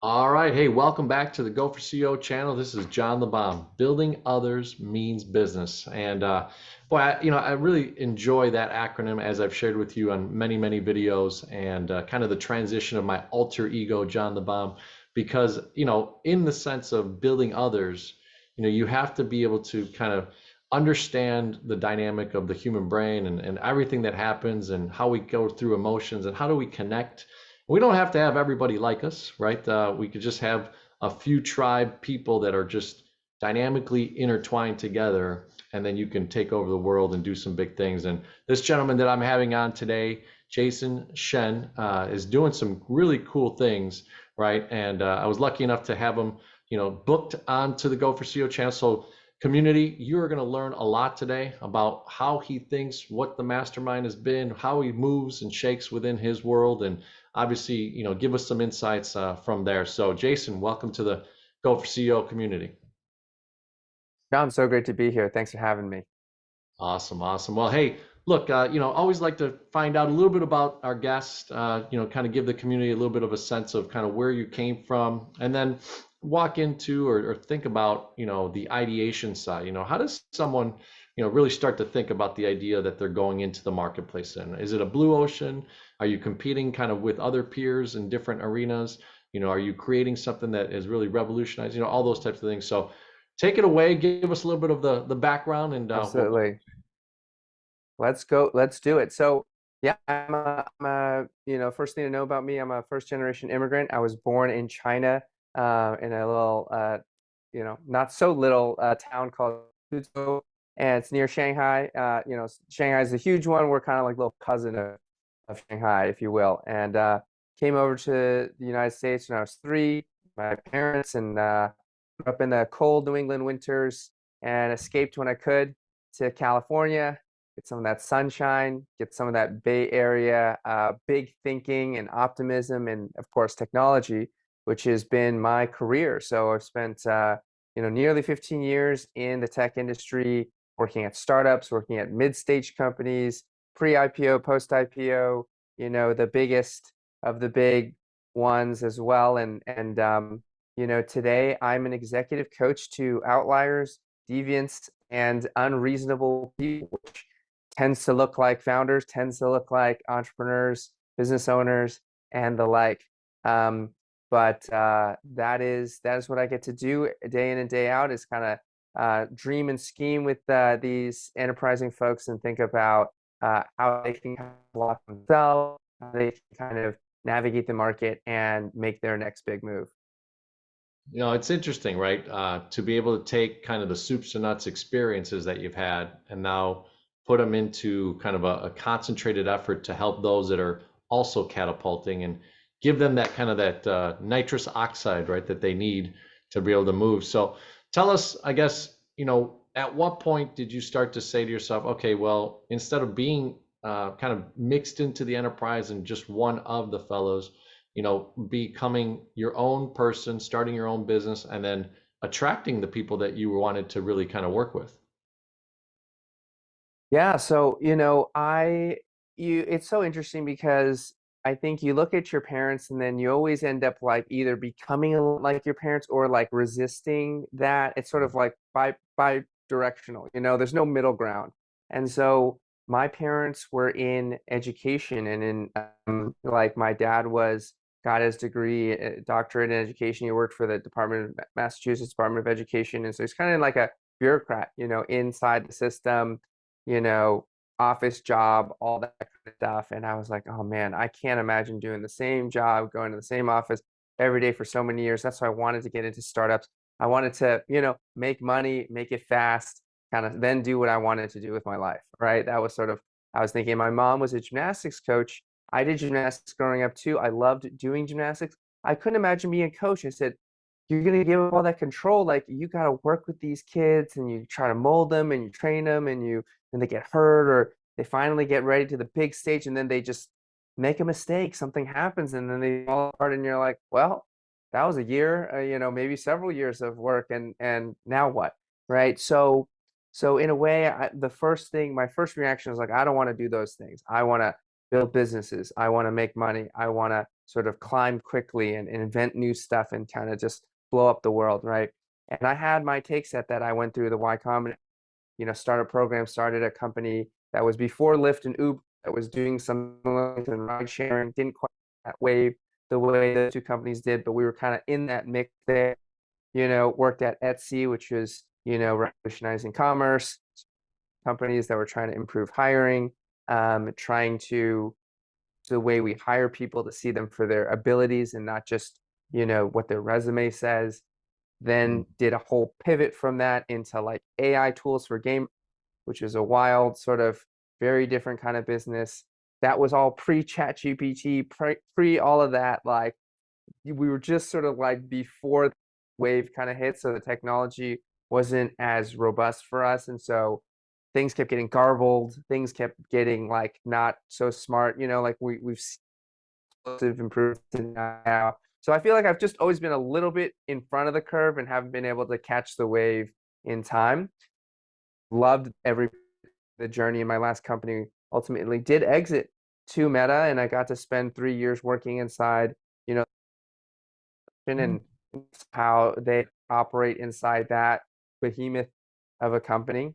All right. Hey, welcome back to the Go for CEO channel. This is John the Bomb. Building others means business. And boy, I really enjoy that acronym as I've shared with you on many, many videos and kind of the transition of my alter ego, John the Bomb, because, in the sense of building others, you have to be able to kind of understand the dynamic of the human brain and everything that happens and how we go through emotions and how do we connect. We don't have to have everybody like us, right? We could just have a few tribe people that are just dynamically intertwined together, and then you can take over the world and do some big things. And this gentleman that I'm having on today, Jason Shen, is doing some really cool things, right? And I was lucky enough to have him, booked onto the Go for CEO channel. So community, you are going to learn a lot today about how he thinks, what the mastermind has been, how he moves and shakes within his world, and obviously, give us some insights from there. So, Jason, welcome to the Go for CEO community. John, so great to be here. Thanks for having me. Awesome, awesome. Well, hey, look, always like to find out a little bit about our guest, kind of give the community a little bit of a sense of kind of where you came from, and then walk into or think about, the ideation side. How does someone, really start to think about the idea that they're going into the marketplace in? Is it a blue ocean? Are you competing kind of with other peers in different arenas? Are you creating something that is really revolutionized? All those types of things. So take it away, give us a little bit of the background, and we'll Absolutely. Let's go. Let's do it. So, yeah, first thing to know about me, I'm a first generation immigrant. I was born in China, in a little, not so little town called Suzhou, and it's near Shanghai. Shanghai is a huge one. We're kind of like little cousin of Shanghai, if you will. And came over to the United States when I was 3. My parents and grew up in the cold New England winters and escaped when I could to California, get some of that sunshine, get some of that Bay Area big thinking and optimism, and of course technology, which has been my career. So I've spent nearly 15 years in the tech industry, working at startups, working at mid-stage companies, pre-IPO, post-IPO. The biggest of the big ones as well. And today I'm an executive coach to outliers, deviants, and unreasonable people, which tends to look like founders, tends to look like entrepreneurs, business owners, and the like. But that is what I get to do day in and day out, is kind of dream and scheme with these enterprising folks and think about how they can kind of block themselves, how they can kind of navigate the market and make their next big move. It's interesting, right? To be able to take kind of the soups to nuts experiences that you've had and now put them into kind of a concentrated effort to help those that are also catapulting and give them that kind of that nitrous oxide, right, that they need to be able to move. So tell us, I guess, at what point did you start to say to yourself, okay, well, instead of being kind of mixed into the enterprise and just one of the fellows, becoming your own person, starting your own business, and then attracting the people that you wanted to really kind of work with. Yeah, so it's so interesting because I think you look at your parents and then you always end up like either becoming like your parents or like resisting that. It's sort of like bi-directional, there's no middle ground. And so my parents were in education, and in like my dad got his degree, doctorate in education. He worked for the Department of Massachusetts Department of Education, and so he's kind of like a bureaucrat, inside the system, you know, office job, all that kind of stuff. And I was like, oh man, I can't imagine doing the same job, going to the same office every day for so many years. That's why I wanted to get into startups. I wanted to, make money, make it fast, kind of then do what I wanted to do with my life, right? That was sort of, I was thinking. My mom was a gymnastics coach. I did gymnastics growing up too. I loved doing gymnastics. I couldn't imagine being a coach. I said, you're going to give up all that control. Like, you got to work with these kids and you try to mold them and you train them, and they get hurt, or they finally get ready to the big stage and then they just make a mistake. Something happens and then they fall apart, and you're like, well, that was a year, maybe several years of work, and now what? Right? So in a way, my first reaction was like, I don't want to do those things. I want to build businesses. I want to make money. I want to sort of climb quickly and invent new stuff and kind of just blow up the world, right? And I had my takes at that. I went through the Y Combinator, started a program, started a company that was before Lyft and Uber that was doing some and ride sharing, didn't quite that wave the way the two companies did, but we were kind of in that mix there. Worked at Etsy, which was, revolutionizing commerce, companies that were trying to improve hiring, trying to the way we hire people to see them for their abilities and not just, what their resume says. Mm, Then did a whole pivot from that into like AI tools for game, which is a wild sort of very different kind of business. That was all pre-chat GPT, pre all of that. Like we were just sort of like before the wave kind of hit, so the technology wasn't as robust for us, and so things kept getting garbled, things kept getting like not so smart, like we've seen improvements now. So I feel like I've just always been a little bit in front of the curve and haven't been able to catch the wave in time. Loved every the journey in my last company. Ultimately did exit to Meta, and I got to spend 3 years working inside, you know mm, and how they operate inside that behemoth of a company.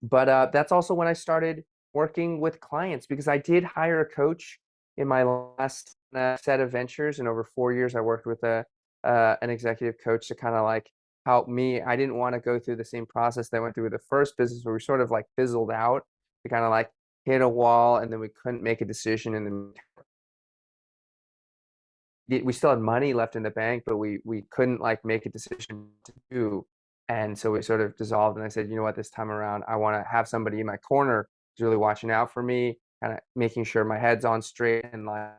But that's also when I started working with clients, because I did hire a coach in my last set of ventures. And over 4 years, I worked with an executive coach to kind of like help me. I didn't want to go through the same process that I went through with the first business, where we sort of like fizzled out. We kind of like hit a wall, and then we couldn't make a decision, and then we still had money left in the bank, but we couldn't like make a decision to do. And so we sort of dissolved. And I said, you know what, this time around, I want to have somebody in my corner who's really watching out for me, kind of making sure my head's on straight and like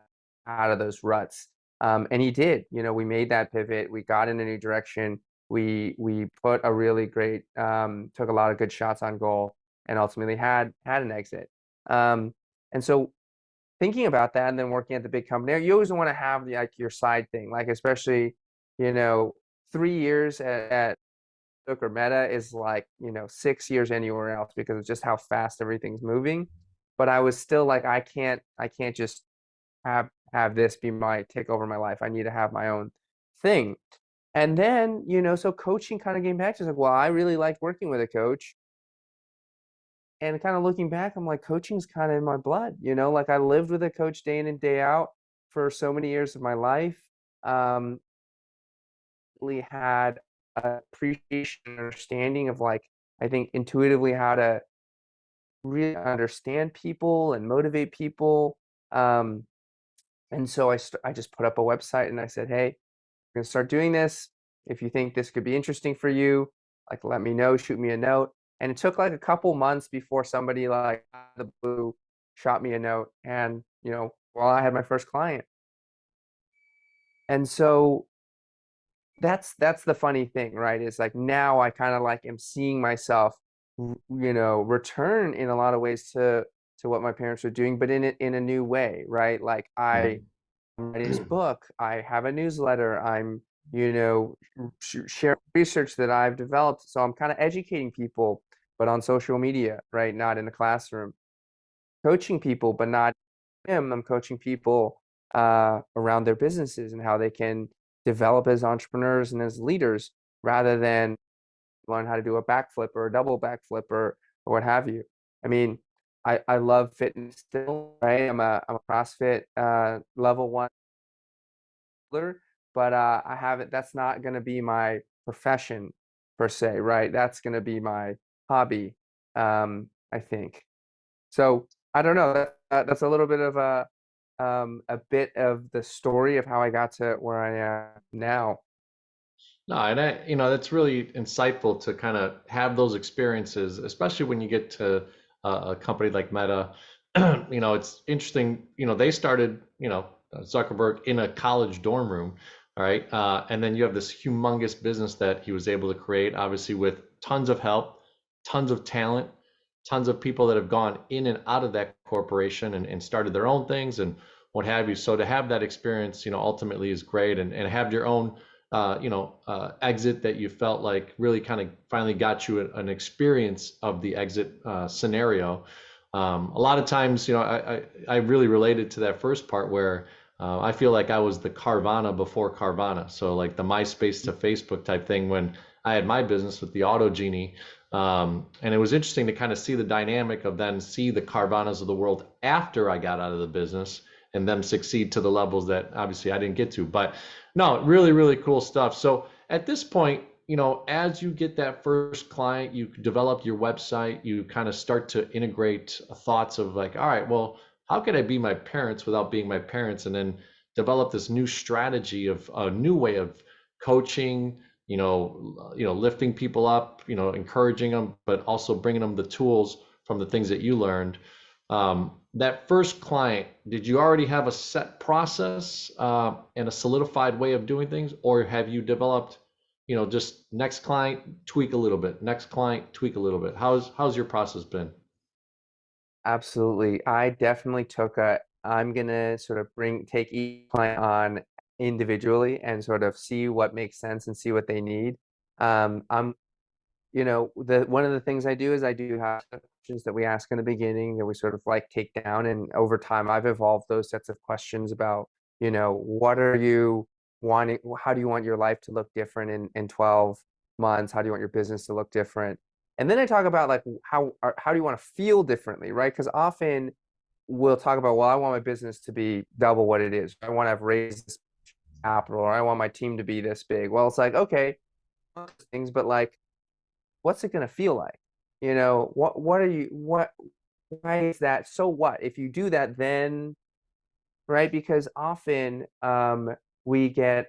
out of those ruts. And he did. We made that pivot. We got in a new direction. We put a really great, took a lot of good shots on goal, and ultimately had an exit. And so thinking about that and then working at the big company, you always want to have like your side thing, like especially, you know, 3 years at Facebook or Meta is like, 6 years anywhere else because of just how fast everything's moving. But I was still like, I can't just have this be my take over my life. I need to have my own thing. And then, so coaching kind of came back to like, well, I really liked working with a coach. And kind of looking back, I'm like, coaching's kind of in my blood, like I lived with a coach day in and day out for so many years of my life. Um, really had appreciation and understanding of like, I think intuitively how to really understand people and motivate people. Um, and so I just put up a website and I said, hey, we're gonna start doing this. If you think this could be interesting for you, like let me know, shoot me a note. And it took like a couple months before somebody like out of the blue shot me a note. And well, I had my first client. And so that's the funny thing, right? Is like now I kind of like am seeing myself, return in a lot of ways to what my parents were doing, but in a new way, right? Like mm. I'm writing this book. I have a newsletter. I'm, share research that I've developed. So I'm kind of educating people, but on social media, right? Not in the classroom. Coaching people, but not him. I'm coaching people around their businesses and how they can develop as entrepreneurs and as leaders rather than learn how to do a backflip or a double backflip or what have you. I mean, I love fitness still, right? I'm a CrossFit level one, but I haven't. That's not going to be my profession per se, right? That's going to be my hobby, I think. So I don't know. That's a little bit of a bit of the story of how I got to where I am now. No, and that's really insightful to kind of have those experiences, especially when you get to a company like Meta. It's interesting. They started, Zuckerberg in a college dorm room, all right, and then you have this humongous business that he was able to create, obviously with tons of help, tons of talent, tons of people that have gone in and out of that corporation and started their own things and what have you. So to have that experience, ultimately is great, and have your own exit that you felt like really kind of finally got you an experience of the exit scenario. A lot of times, I really related to that first part where I feel like I was the Carvana before Carvana. So like the MySpace to Facebook type thing when I had my business with the Auto Genie. And it was interesting to kind of see the dynamic of then see the Carvanas of the world after I got out of the business and them succeed to the levels that obviously I didn't get to. But no, really, really cool stuff. So at this point, as you get that first client, you develop your website, you kind of start to integrate thoughts of like, all right, well, how could I be my parents without being my parents? And then develop this new strategy of a new way of coaching, lifting people up, encouraging them, but also bringing them the tools from the things that you learned. That first client, did you already have a set process and a solidified way of doing things, or have you developed, just next client, tweak a little bit, next client, tweak a little bit? How's your process been? Absolutely. I definitely took I'm gonna sort of take each client on individually and sort of see what makes sense and see what they need. I'm the one of the things I do is I do have questions that we ask in the beginning that we sort of like take down, and over time I've evolved those sets of questions about, what are you wanting, how do you want your life to look different in 12 months? How do you want your business to look different? And then I talk about like how do you want to feel differently, right? Because often we'll talk about, well, I want my business to be double what it is. I want to have raised this capital, or I want my team to be this big. Well, it's like, okay, things, but like, what's it going to feel like? What are you, why is that? So what? If you do that, then, right? Because often we get,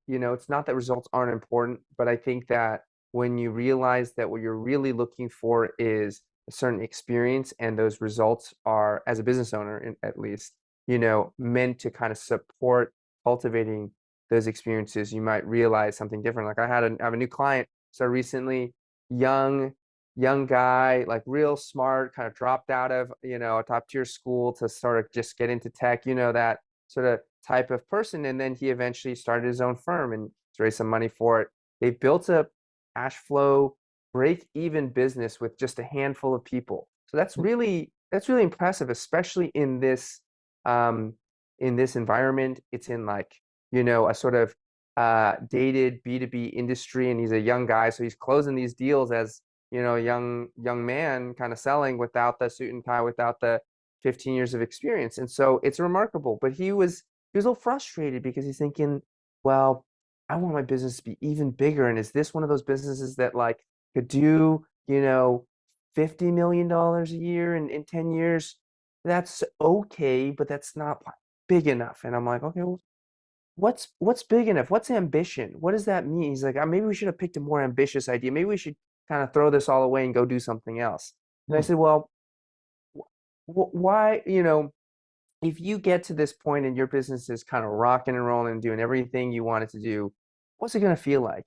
it's not that results aren't important, but I think that when you realize that what you're really looking for is a certain experience, and those results are, as a business owner, at least, meant to kind of support cultivating those experiences, you might realize something different. Like I have a new client, so recently, young, young guy, like real smart, kind of dropped out of, a top tier school to sort of just get into tech, that sort of type of person. And then he eventually started his own firm and raised some money for it. They built a cash flow break even business with just a handful of people. So that's really impressive, especially in this environment. It's in like, a sort of dated B2B industry, and he's a young guy, so he's closing these deals as, a young man kind of selling without the suit and tie, without the 15 years of experience. And so it's remarkable. But he was a little frustrated because he's thinking, well, I want my business to be even bigger. And is this one of those businesses that like could do, $50 million a year in 10 years? That's okay, but that's not like big enough. And I'm like, okay, well, what's big enough? What's ambition? What does that mean? He's like, maybe we should have picked a more ambitious idea. Maybe we should kind of throw this all away and go do something else. And I Hmm. said, well, why, if you get to this point and your business is kind of rocking and rolling and doing everything you want it to do, what's it going to feel like?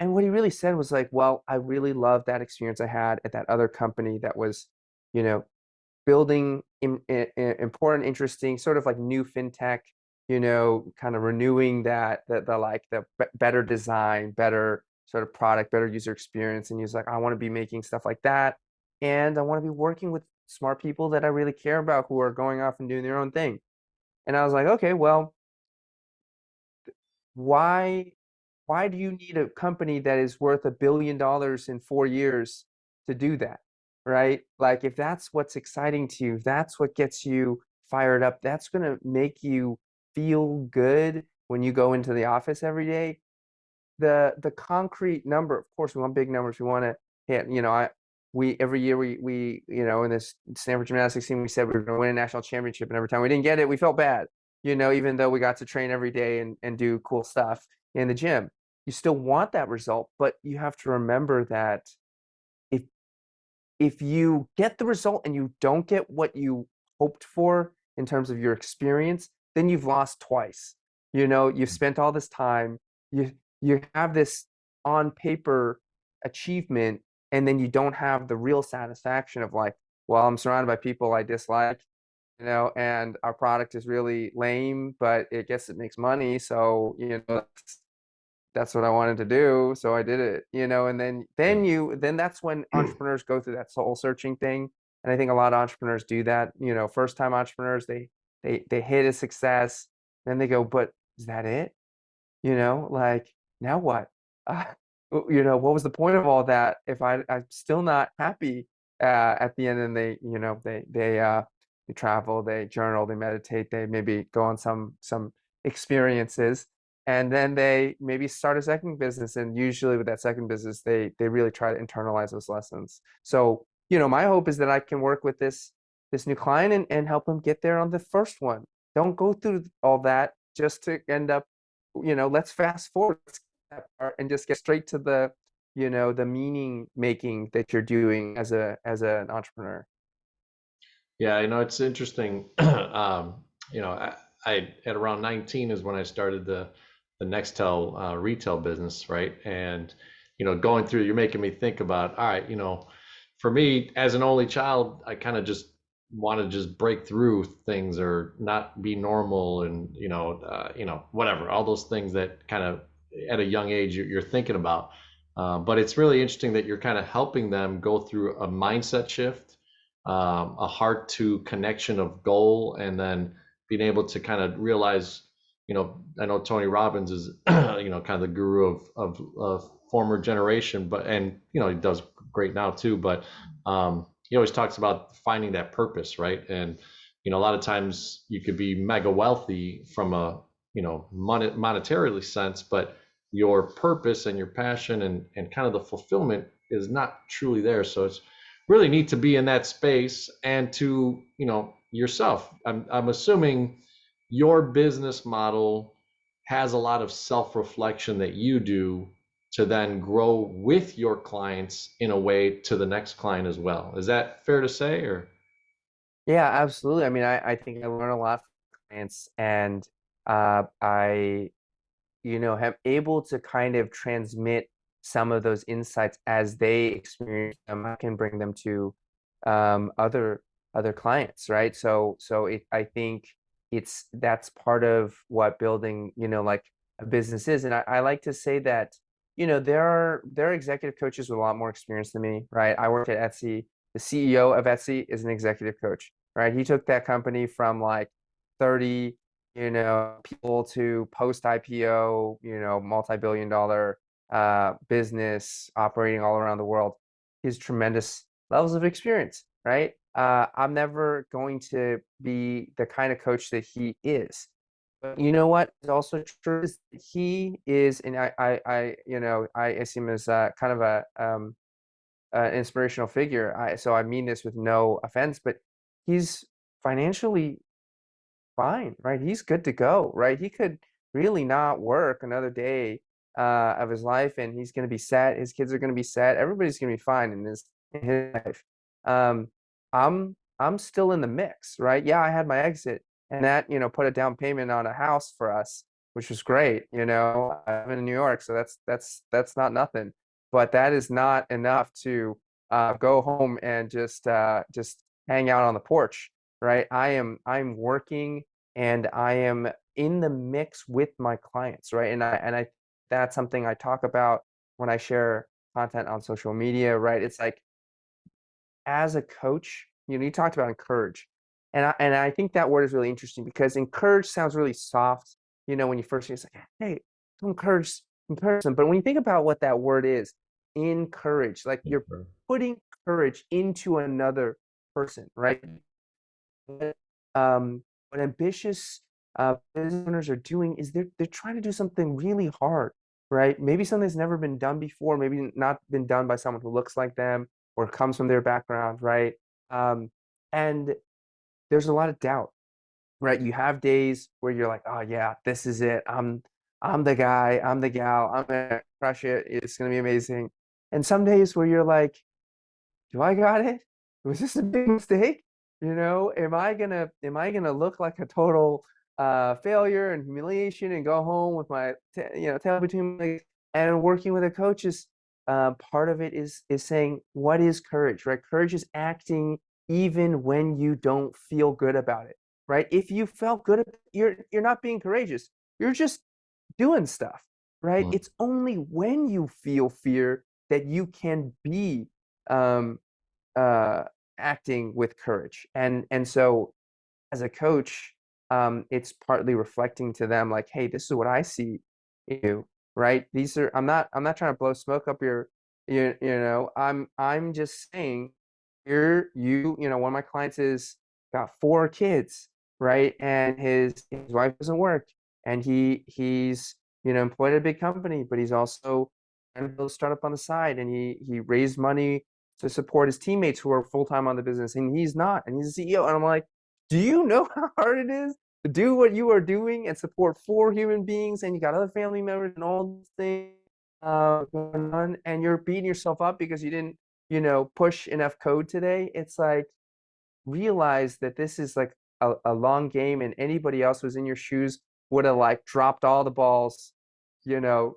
And what he really said was like, well, I really loved that experience I had at that other company that was, you know, building important, interesting, sort of like new fintech, kind of renewing the like the better design, better sort of product, better user experience. And he's like, I want to be making stuff like that. And I want to be working with smart people that I really care about, who are going off and doing their own thing. And I was like, okay, well, why why do you need a company that is worth $1 billion in 4 years to do that? Right? Like if that's what's exciting to you, that's what gets you fired up, that's gonna make you feel good when you go into the office every day. The concrete number, of course, we want big numbers. We want to hit, we every year in this Stanford gymnastics team, we said we were going to win a national championship, and every time we didn't get it, we felt bad. Even though we got to train every day and do cool stuff in the gym, you still want that result, but you have to remember that if if you get the result and you don't get what you hoped for in terms of your experience, then you've lost twice. You've spent all this time, you have this on paper achievement, and then you don't have the real satisfaction of like, well, I'm surrounded by people I dislike, and our product is really lame, but I guess it makes money, so that's what I wanted to do, so I did it, and then Yeah. then that's when entrepreneurs go through that soul searching thing. And I think a lot of entrepreneurs do that. First time entrepreneurs, they hit a success, then they go, but is that it? Like, now what? Uh, what was the point of all that if I'm still not happy at the end? And they travel, they journal, they meditate, they maybe go on some experiences, and then they maybe start a second business. And usually with that second business, they really try to internalize those lessons. So, my hope is that I can work with this new client and help them get there on the first one. Don't go through all that just to end up, let's fast forward that part and just get straight to the meaning making that you're doing as an entrepreneur. Yeah, it's interesting. You know, I at around 19 is when I started the Nextel retail business, right? And going through, you're making me think about, all right, for me as an only child, I kind of just want to just break through things or not be normal, and whatever, all those things that kind of at a young age you're thinking about. But it's really interesting that you're kind of helping them go through a mindset shift, a heart to connection of goal, and then being able to kind of realize, I know Tony Robbins is, kind of the guru of former generation, but, and, he does great now too, but he always talks about finding that purpose, right? And, a lot of times you could be mega wealthy from a, monetarily sense, but your purpose and your passion and kind of the fulfillment is not truly there. So it's really neat to be in that space and to, yourself. I'm assuming your business model has a lot of self-reflection that you do to then grow with your clients in a way to the next client as well. Is that fair to say, or? Yeah, absolutely. I mean, I think I learn a lot from clients, and I am able to kind of transmit some of those insights as they experience them. I can bring them to other clients, right? I think that's part of what building, like a business is. And I like to say that, there are executive coaches with a lot more experience than me, right? I worked at Etsy. The CEO of Etsy is an executive coach, right? He took that company from like 30 people to post IPO, multi-billion dollar business operating all around the world. He has tremendous levels of experience, right? I'm never going to be the kind of coach that he is. But you know what is also true is that he is, and I see him as kind of an inspirational figure. So I mean this with no offense, but he's financially fine, right? He's good to go, right? He could really not work another day of his life, and he's going to be set. His kids are going to be set. Everybody's going to be fine in his life. Um, I'm still in the mix, right? Yeah, I had my exit, and that put a down payment on a house for us, which was great. I'm in New York, so that's not nothing, but that is not enough to go home and just hang out on the porch, right? I'm working, and I am in the mix with my clients, right? And I that's something I talk about when I share content on social media, right? It's like, as a coach, you talked about encourage. And I think that word is really interesting because encourage sounds really soft, when you first hear it's like, hey, don't encourage them. But when you think about what that word is, encourage, like you're putting courage into another person, right? What ambitious business owners are doing is they're trying to do something really hard, right? Maybe something that's never been done before, maybe not been done by someone who looks like them or comes from their background, right? And there's a lot of doubt, right? You have days where you're like, oh yeah, this is it. I'm the guy, I'm the gal, I'm gonna crush it. It's gonna be amazing. And some days where you're like, do I got it? Was this a big mistake? Am I gonna look like a total failure and humiliation and go home with my tail between my legs? And working with a coach is part of it is saying, what is courage, right? Courage is acting even when you don't feel good about it, right? If you felt good, you're not being courageous. You're just doing stuff, right? Mm. It's only when you feel fear that you can be um, uh, acting with courage. And so as a coach, it's partly reflecting to them like, hey, this is what I see in you, right? These are I'm not trying to blow smoke up your I'm just saying one of my clients is got 4 kids, right? And his wife doesn't work, and he's employed at a big company, but he's also trying to build a startup on the side, and he raised money to support his teammates who are full-time on the business, and he's not, and he's a CEO. And I'm like, do you know how hard it is to do what you are doing and support 4 human beings, and you got other family members and all these things going on, and you're beating yourself up because you didn't, push enough code today? It's like, realize that this is like a long game, and anybody else who's in your shoes would have like dropped all the balls, you know,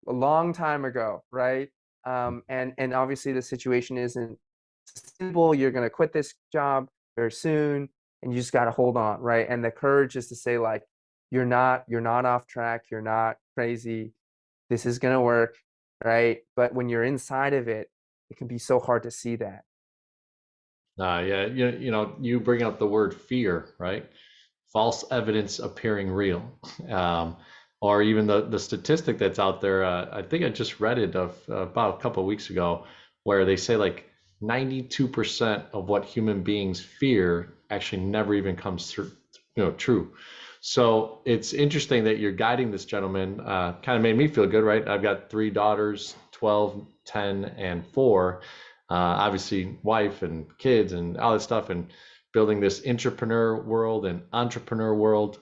a long time ago, right? And obviously the situation isn't sustainable. You're going to quit this job very soon, and you just got to hold on, right? And the courage is to say like, you're not off track, you're not crazy. This is going to work, right? But when you're inside of it, it can be so hard to see that. Yeah, you bring up the word fear, right? False evidence appearing real. Um, or even the statistic that's out there, I think I just read it of about a couple of weeks ago, where they say like 92% of what human beings fear actually never even comes through, true. So it's interesting that you're guiding this gentleman. Kind of made me feel good, right? I've got 3 daughters, 12, 10, and 4. Obviously, wife and kids and all this stuff, and building this entrepreneur world and entrepreneur world.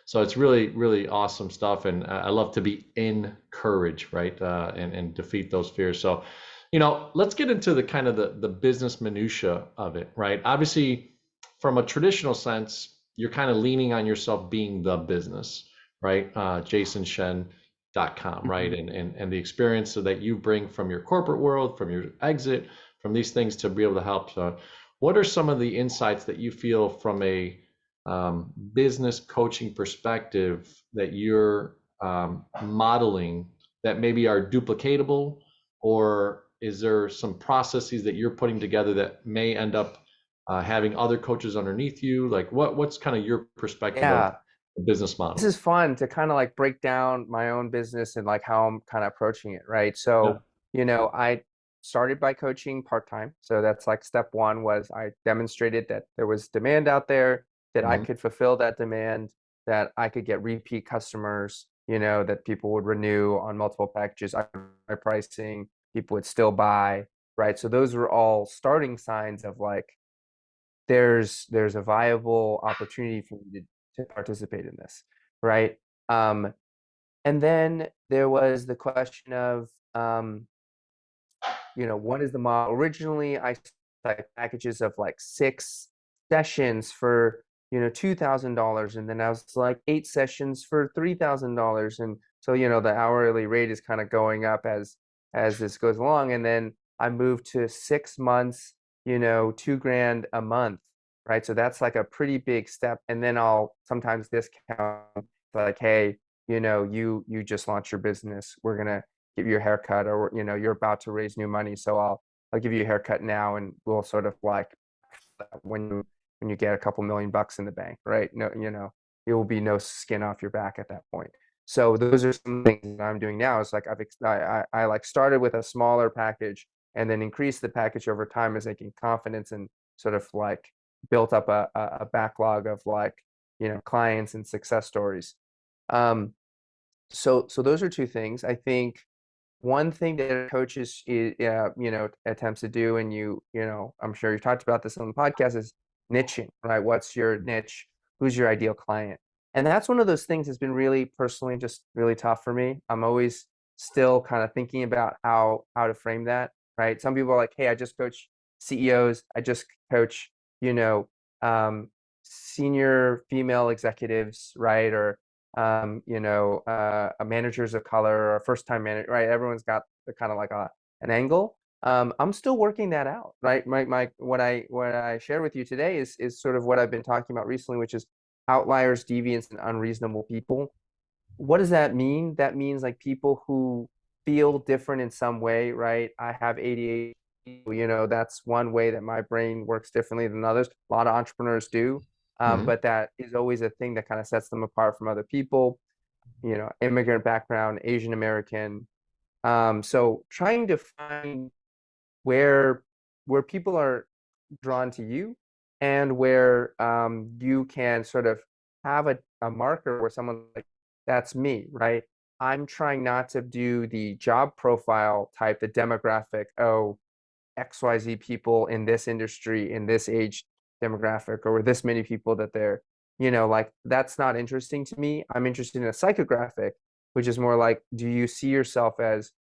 So it's really, really awesome stuff. And I love to be in courage, right? And defeat those fears. So, let's get into the kind of the business minutia of it, right? Obviously, from a traditional sense, you're kind of leaning on yourself being the business, right? JasonShen.com, right? Mhm. And the experience so that you bring from your corporate world, from your exit, from these things to be able to help. So what are some of the insights that you feel from a business coaching perspective that you're modeling that maybe are duplicatable, or is there some processes that you're putting together that may end up having other coaches underneath you? Like what's kind of your perspective of Yeah. the business This model? is fun to kind of like break down my own business and like how I'm kind of approaching it, right? Yeah. So, I started by coaching part-time. So that's like step one, was I demonstrated that there was demand out there, that I Mhm. could fulfill that demand, that I could get repeat customers, that people would renew on multiple packages. My pricing, people would still buy, right? So those were all starting signs of like, there's a viable opportunity for me to participate in this, right? Um, and then there was the question of, what is the model? Originally, I started packages of like 6 sessions for, $2,000, and then I was like 8 sessions for $3,000, and so the hourly rate is kind of going up as this goes along, and then I moved to 6 months, 2 grand a month, right? So that's like a pretty big step, and then I'll sometimes discount like, hey, you just launched your business, we're gonna give you a haircut, or you're about to raise new money, so I'll give you a haircut now, and we'll sort of like when you get a couple $1 million in the bank, right? No, it will be no skin off your back at that point. So those are some things that I'm doing now. It's like I like started with a smaller package, and then increased the package over time as I gained confidence, and sort of like built up a backlog of like clients and success stories. Um, so those are 2 things. I think one thing that coaches attempts to do, and I'm sure you've talked about this on the podcast, is niching, right? What's your niche? Who's your ideal client? And that's one of those things that's been really personally just really tough for me. I'm always still kind of thinking about how to frame that, right? Some people are like, hey, I just coach CEOs, I just coach, you know, um, senior female executives, right? Or managers of color, or a first time manager, right? Everyone's got the kind of like an angle. I'm still working that out, right? My what I shared with you today is sort of what I've been talking about recently, which is outliers, deviants, and unreasonable people. What does that mean? That means like people who feel different in some way, right? I have ADHD, That's one way that my brain works differently than others. A lot of entrepreneurs do. Hmm. But that is always a thing that kind of sets them apart from other people, immigrant background, Asian American. So trying to find where people are drawn to you, and where you can sort of have a marker where someone's like, that's me, right? I'm trying not to do the job profile type, the demographic, oh, XYZ people in this industry, in this age demographic, or with this many people that they're, like that's not interesting to me. I'm interested in a psychographic, which is more like, do you see yourself as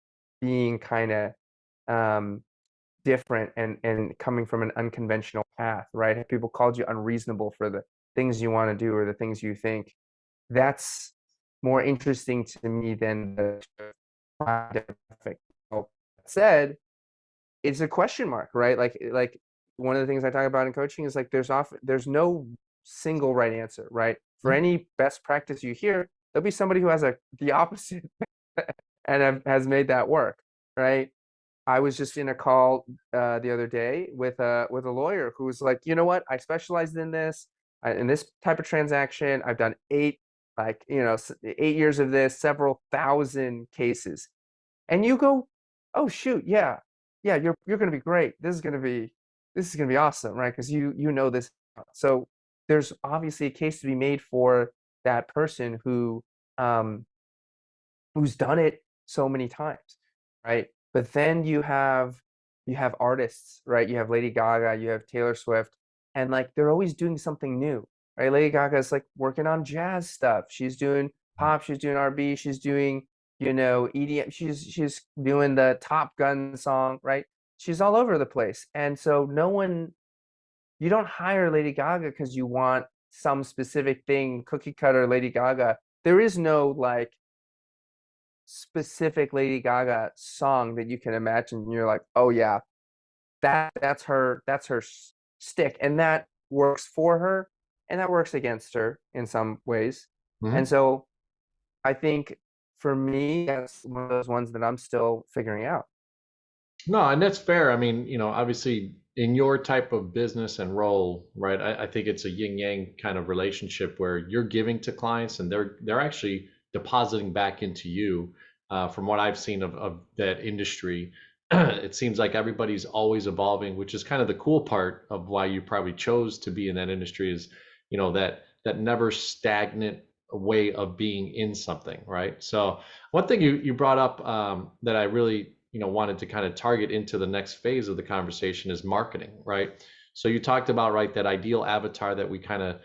being kind of um, different and coming from an unconventional path, right? Have people called you unreasonable for the things you want to do or the things you think? That's more interesting to me than the demographic. That said, it's a question mark, right? Like one of the things I talk about in coaching is like there's no single right answer, right? For any best practice you hear, there'll be somebody who has the opposite and has made that work, right? I was just in a call the other day with a lawyer who was like, you know what? I specialized in this, in this type of transaction. I've done 8 years of this, several thousand cases. And you go, oh shoot, yeah, yeah, you're gonna be great. This is gonna be awesome, right? Because you know this. So there's obviously a case to be made for that person um who's done it so many times, right? But then you have artists, right? You have Lady Gaga, you have Taylor Swift, and like they're always doing something new, right? Lady Gaga is like working on jazz stuff. She's doing pop, she's doing R&B, she's doing, EDM. She's doing the Top Gun song, right? She's all over the place. And so you don't hire Lady Gaga because you want some specific thing, cookie cutter Lady Gaga. There is no like specific Lady Gaga song that you can imagine. And you're like, oh yeah, that's her stick, and that works for her, and that works against her in some ways. And Hmm. so I think for me, that's one of those ones that I'm still figuring out. No, and that's fair. I mean, obviously in your type of business and role, right? I think it's a yin yang kind of relationship where you're giving to clients and they're actually depositing back into you. From what I've seen of that industry, it seems like everybody's always evolving, which is kind of the cool part of why you probably chose to be in that industry is, that never stagnant way of being in something, right? So one thing you brought up that I really wanted to kind of target into the next phase of the conversation is marketing, right? So you talked about, right, that ideal avatar that we kind of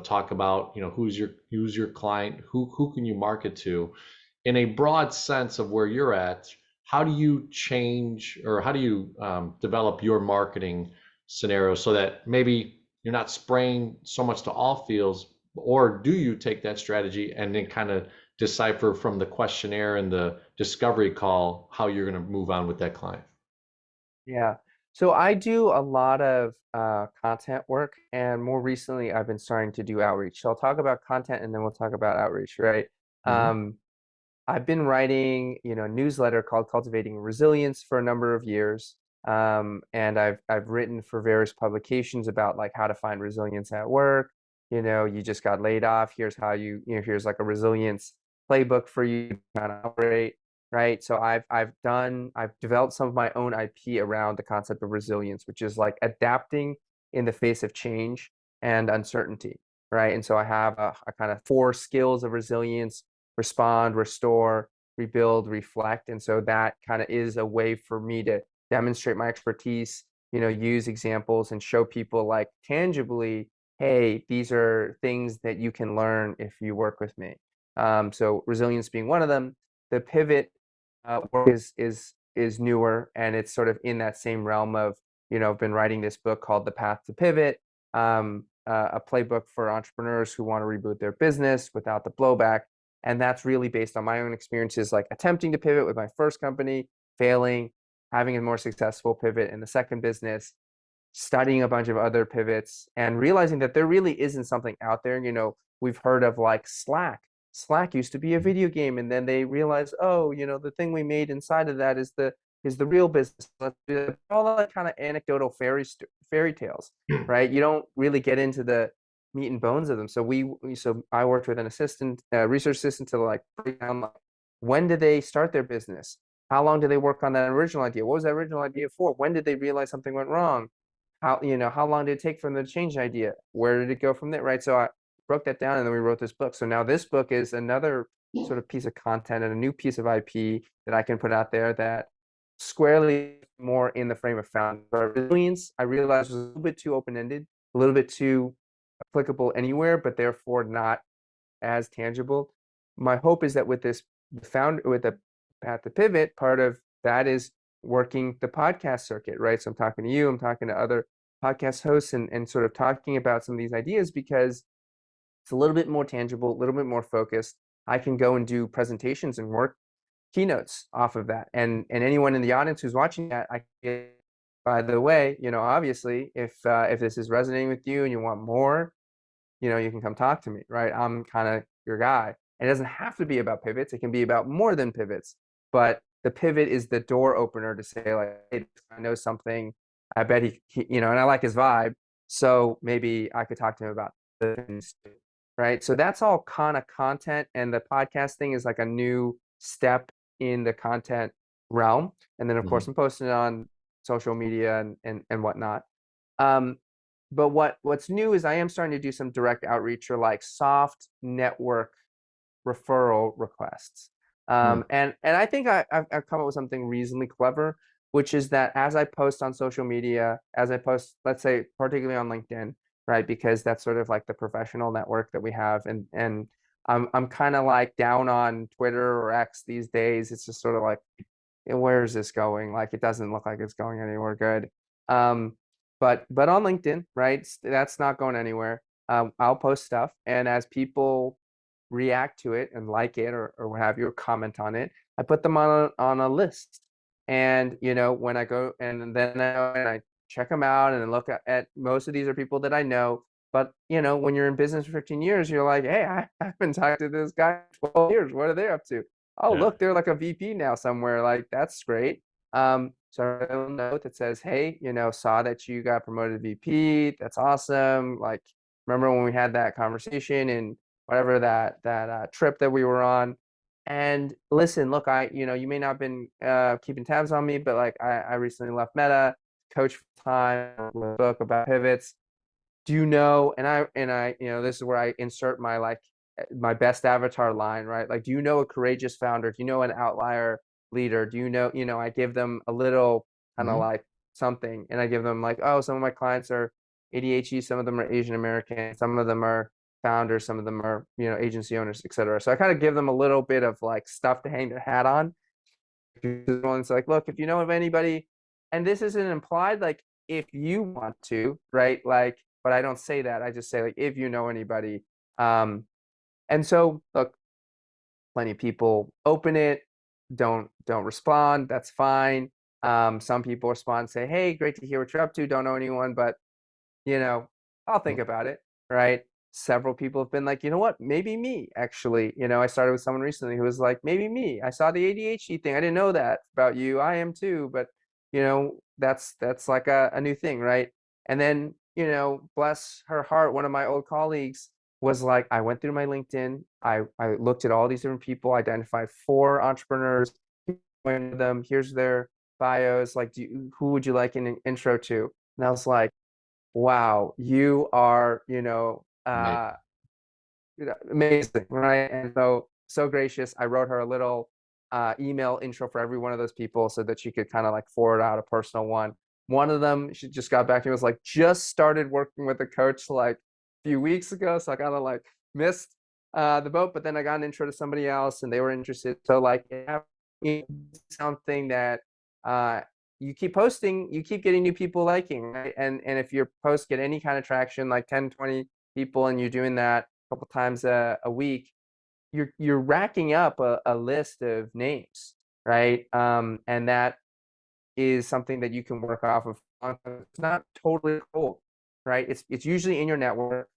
talk about, who's your client, who can you market to in a broad sense of where you're at. How do you change or how do you develop your marketing scenario so that maybe you're not spraying so much to all fields, or do you take that strategy and then kind of decipher from the questionnaire and the discovery call how you're going to move on with that client? Yeah. So I do a lot of content work, and more recently, I've been starting to do outreach. So I'll talk about content, and then we'll talk about outreach, right? Hmm. Um, I've been writing, a newsletter called Cultivating Resilience for a number of years. And I've written for various publications about like how to find resilience at work. You just got laid off. Here's how here's like a resilience playbook for you to kind of operate, right? So I've developed some of my own IP around the concept of resilience, which is like adapting in the face of change and uncertainty, right? And so I have a kind of 4 skills of resilience: respond, restore, rebuild, reflect. And so that kind of is a way for me to demonstrate my expertise, use examples and show people like tangibly, hey, these are things that you can learn if you work with me. So resilience being one of them. The pivot work is newer, and it's sort of in that same realm of, I've been writing this book called The Path to Pivot, a playbook for entrepreneurs who want to reboot their business without the blowback. And that's really based on my own experiences, like attempting to pivot with my first company, failing, having a more successful pivot in the second business, studying a bunch of other pivots, and realizing that there really isn't something out there. We've heard of like Slack. Slack used to be a video game, and then they realized, oh, the thing we made inside of that is the is the real business. Let's do all that kind of anecdotal fairy tales, right? You don't really get into the meat and bones of them. So I worked with an assistant, research assistant, to like break down like, when did they start their business? How long did they work on that original idea? What was that original idea for? When did they realize something went wrong? How long did it take for them to change the idea? Where did it go from there? Right. So I broke that down, and then we wrote this book. So now this book is another sort of piece of content and a new piece of IP that I can put out there that squarely more in the frame of founder resilience. I realized was a little bit too open-ended, a little bit too applicable anywhere, but therefore not as tangible. My hope is that with this with the Path to Pivot, part of that is working the podcast circuit, right? So I'm talking to you, I'm talking to other podcast hosts, and sort of talking about some of these ideas, because it's a little bit more tangible, a little bit more focused. I can go and do presentations and work keynotes off of that. And anyone in the audience who's watching that, I can, by the way, obviously, if this is resonating with you and you want more, you can come talk to me, right? I'm kind of your guy. It doesn't have to be about pivots. It can be about more than pivots. But the pivot is the door opener to say, like, hey, I know something. I bet and I like his vibe. So maybe I could talk to him about the things, right? So that's all kind of content. And the podcast thing is like a new step in the content realm. And then, of course, I'm posting it on social media and whatnot. But what's new is I am starting to do some direct outreach, or like soft network referral requests. And I think I've come up with something reasonably clever, which is that as I post on social media, as I post, let's say, particularly on LinkedIn, right? Because that's sort of like the professional network that we have. And I'm kind of like down on Twitter or X these days. It's just sort of like, where is this going? Like, it doesn't look like it's going anywhere good. But on LinkedIn, right? That's not going anywhere. I'll post stuff, and as people react to it and like it, or what have you, or comment on it, I put them on a list. And when I go and then I check them out and look at most of these are people that I know. But when you're in business for 15 years, you're like, hey, I've been talking to this guy for 12 years. What are they up to? Oh, Yeah. look, they're like a VP now somewhere. Like, that's great. So I wrote a little note that says, hey, saw that you got promoted to VP. That's awesome. Like, remember when we had that conversation and whatever that trip that we were on. And listen, look, you may not have been keeping tabs on me, but like I recently left Meta, coach for time, book about pivots. Do you know? And I, this is where I insert my best avatar line, right? Like, do you know a courageous founder? Do you know an outlier leader? Do you know, I give them a little kind of like something, and I give them like, oh, some of my clients are ADHD, some of them are Asian American, some of them are founders, some of them are, agency owners, etc. So I kind of give them a little bit of like stuff to hang their hat on. It's like, look, if you know of anybody, and this isn't implied, like, if you want to, right? Like, but I don't say that. I just say, like, if you know anybody. And so, look, plenty of people open it, don't respond. That's fine. Some people respond and say, hey, great to hear what you're up to. Don't know anyone, but I'll think about it, right? Several people have been like, you know what, maybe me, actually. I started with someone recently who was like, maybe me. I saw the ADHD thing. I didn't know that about you. I am too, but that's like a new thing, right? And then, bless her heart, one of my old colleagues was like, I went through my LinkedIn. I looked at all these different people, identified 4 entrepreneurs, them, here's their bios. Like, who would you like an intro to? And I was like, wow, you are, amazing, right? And so gracious. I wrote her a little email intro for every one of those people so that she could kind of like forward out a personal one. One of them, she just got back to me, was like, just started working with a coach like a few weeks ago. So I kind of like missed the boat, but then I got an intro to somebody else and they were interested. So like, something that you keep posting, you keep getting new people liking, right? And if your posts get any kind of traction, like 10, 20 people, and you're doing that a couple times a week, you're racking up a list of names, right? And that is something that you can work off of. It's not totally cold, right? It's usually in your network.